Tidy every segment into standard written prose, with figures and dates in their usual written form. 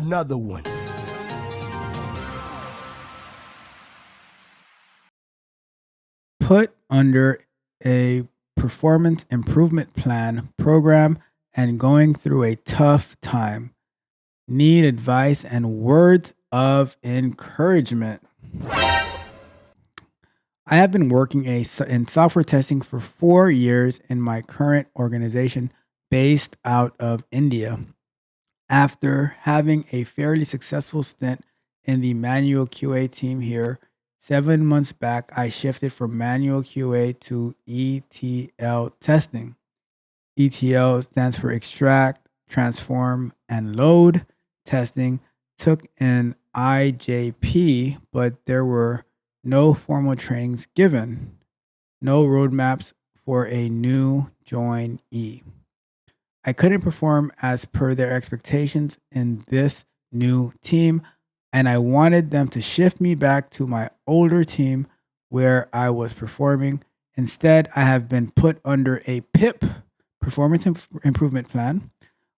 another one. Put under a performance improvement plan program and going through a tough time. Need advice and words of encouragement. I have been working in software testing for 4 years in my current organization based out of India. After having a fairly successful stint in the manual QA team here, 7 months back, I shifted from manual QA to ETL testing. ETL stands for extract, transform, and load testing. Took an IJP, but there were no formal trainings given, no roadmaps for a new joinee. I couldn't perform as per their expectations in this new team, and I wanted them to shift me back to my older team where I was performing. Instead, I have been put under a PIP, performance improvement plan,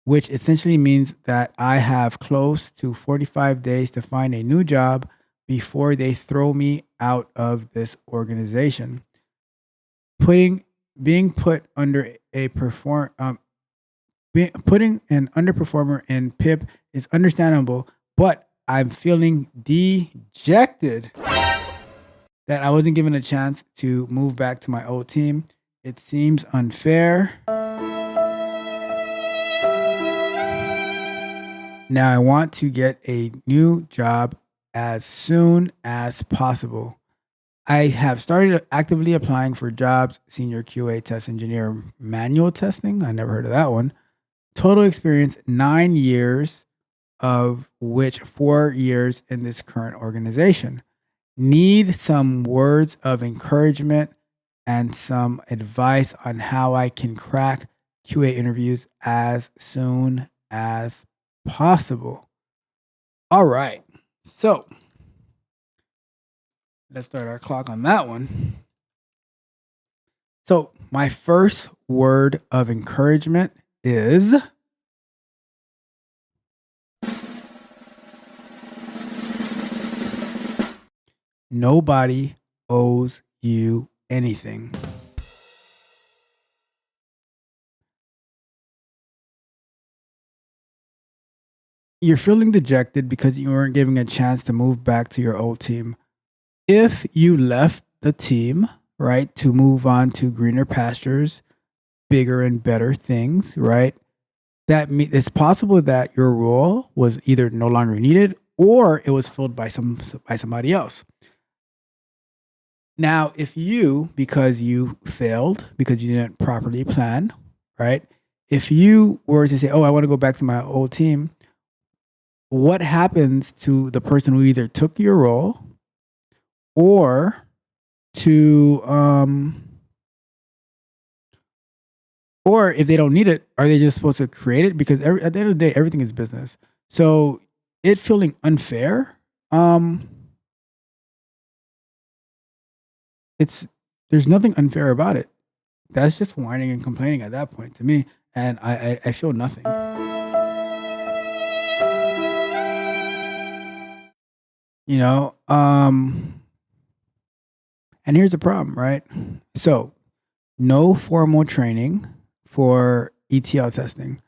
which essentially means that I have close to 45 days to find a new job before they throw me out of this organization. Being put under a putting an underperformer in PIP is understandable, but I'm feeling dejected that I wasn't given a chance to move back to my old team. It seems unfair. Now I want to get a new job as soon as possible. I have started actively applying for jobs, senior QA test engineer, manual testing. I never heard of that one. Total experience 9 years, of which 4 years in this current organization. Need some words of encouragement and some advice on how I can crack QA interviews as soon as possible. All right. So let's start our clock on that one. So, my first word of encouragement is nobody owes you anything. You're feeling dejected because you weren't given a chance to move back to your old team. If you left the team, right, to move on to greener pastures, bigger and better things, right? It's possible that your role was either no longer needed or it was filled by somebody else. Now, if you, because you failed, because you didn't properly plan, right? If you were to say, "Oh, I want to go back to my old team," what happens to the person who either took your role or to or if they don't need it, are they just supposed to create it? Because at the end of the day, everything is business. So it feeling unfair, it's there's nothing unfair about it. That's just whining and complaining at that point to me, and I feel nothing. You know, and here's the problem, right? So, no formal training for ETL testing.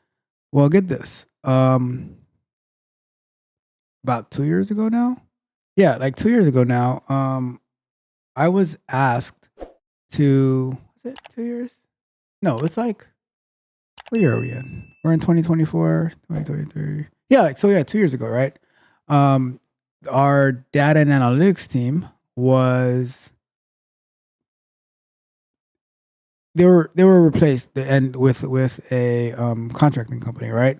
Well, get this. About 2 years ago now? Yeah, like 2 years ago now, I was asked to, was it 2 years? No, it's like, what year are we in? We're in 2024, 2023. Yeah, like, so yeah, 2 years ago, right? Our data and analytics team was, they were replaced and with a contracting company, right?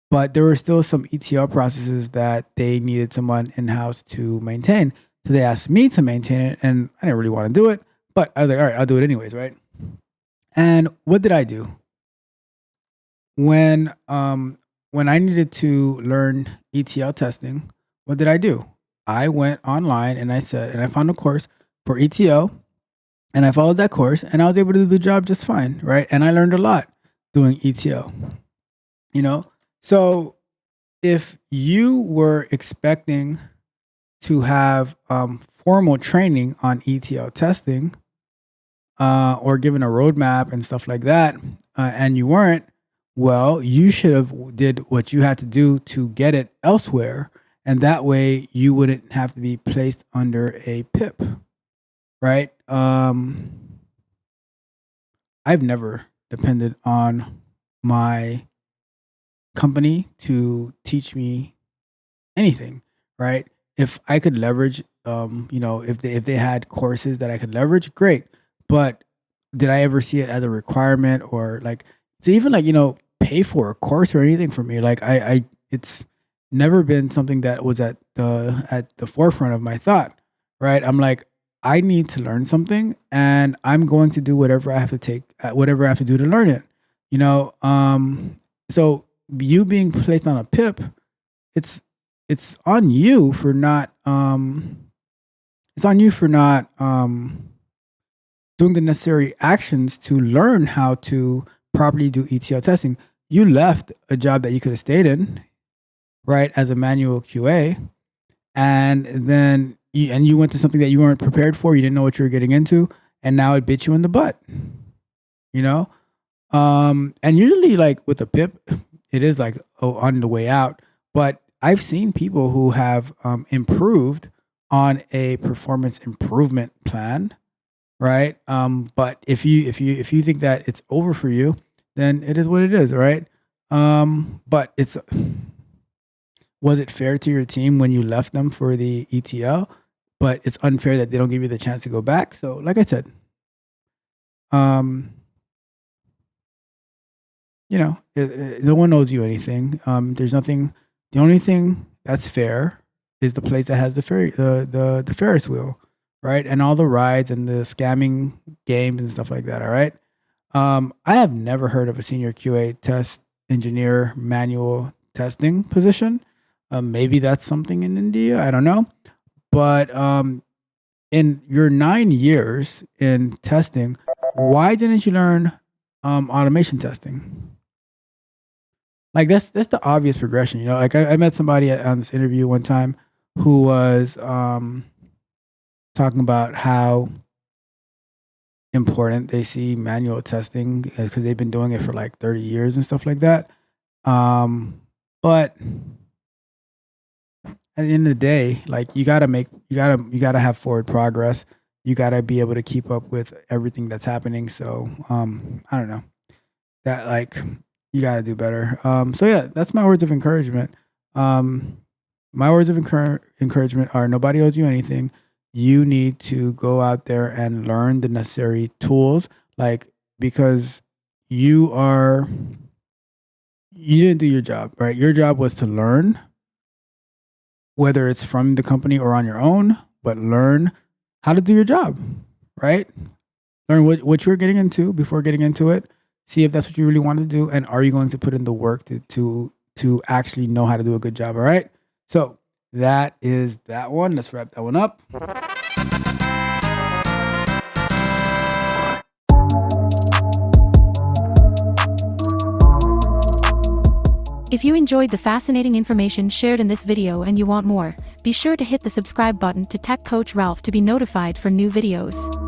But there were still some ETL processes that they needed someone in house to maintain. So they asked me to maintain it, and I didn't really want to do it, but I was like, all right, I'll do it anyways, right? And what did I do when I needed to learn ETL testing? What did I do? I went online and I found a course for ETL. And I followed that course and I was able to do the job just fine, right? And I learned a lot doing ETL, you know? So if you were expecting to have formal training on ETL testing, or given a roadmap and stuff like that, and you weren't, well, you should have did what you had to do to get it elsewhere, and that way you wouldn't have to be placed under a PIP, right? I've never depended on my company to teach me anything, right? If I could leverage, if they had courses that I could leverage, great. But did I ever see it as a requirement or like to even like pay for a course or anything for me? Like it's never been something that was at the forefront of my thought, right? I'm like, I need to learn something, and I'm going to do whatever I have to whatever I have to do to learn it. You know, so you being placed on a PIP, it's it's on you for not it's on you for not doing the necessary actions to learn how to properly do ETL testing. You left a job that you could have stayed in, right, as a manual QA, and then you went to something that you weren't prepared for. You didn't know what you were getting into, and now it bit you in the butt. You know, and usually, like with a PIP, it is like, oh, on the way out. But I've seen people who have improved on a performance improvement plan, right? But if you think that it's over for you, then it is what it is, right? But it's was it fair to your team when you left them for the ETL? But it's unfair that they don't give you the chance to go back. So, like I said, um, no one owes you anything. There's nothing. The only thing that's fair is the place that has the Ferris wheel, right, and all the rides and the scamming games and stuff like that. All right. I have never heard of a senior QA test engineer manual testing position. Maybe that's something in India. I don't know. But in your 9 years in testing, why didn't you learn automation testing? Like that's the obvious progression, Like I met somebody on this interview one time who was talking about how important they see manual testing because they've been doing it for like 30 years and stuff like that. But at the end of the day, like you gotta have forward progress. You gotta be able to keep up with everything that's happening. So I don't know that like you gotta do better. So yeah, that's my words of encouragement. Um, my words of encouragement are nobody owes you anything. You need to go out there and learn the necessary tools, like because you are you didn't do your job, right? Your job was to learn, whether it's from the company or on your own, but learn how to do your job, right? Learn what you're getting into before getting into it. See if that's what you really want to do, and are you going to put in the work to actually know how to do a good job? All right. So that is that one. Let's wrap that one up. If you enjoyed the fascinating information shared in this video and you want more, be sure to hit the subscribe button to Tech Coach Ralph to be notified for new videos.